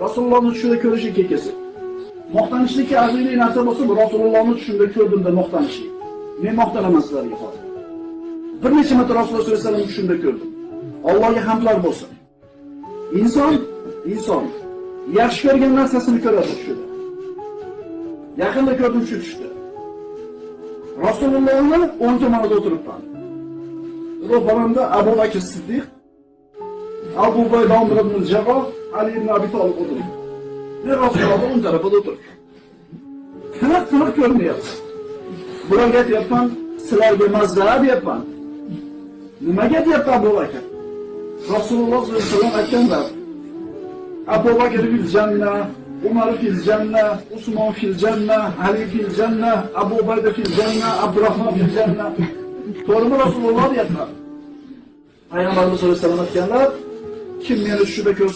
Rasulullohni tushida ko'rish ikkisi. Maqtanishlikka arziyli narsa bo'lsa, bu Rasulullohni tushida ko'rdimda maqtanishlik. Men maqtanaman sizlarga hozir. Bir necha marta Rasululloh sollallohu alayhi vasallam tushida ko'rdim. Allohga hamdlar bo'lsin. Inson yaxshi ko'rgan narsasini ko'radi tushida. Yaqinda ko'rdim shu tushda. Rasulullohni o'ng tomonida o'tiribman. Ro'paramda Abu Bakr Siddiq, Abu Bayda ibn al-Jarroh, Ali ibn Abi Talib o'tiribdi. Men Rasulullohning o'ng tarafida o'tiribman. Tiniq ko'rinyapti. Bularga aytyapman, sizlarga mazza deyapman. Nimaga deyapti Abu Bakr? Rasululloh sollallohu alayhi vasallam aytganlar. Abu Bakr fil janna, Umar fil janna, Usmon fil janna, Ali fil janna, Abu Bayda fil janna, Abdurrahmon fil janna. To'g'rimi Rasululloh deyaptilar. Payg'ambarimiz sollallohu alayhi vasallam aytganlar, kim meni tushida ko'rsa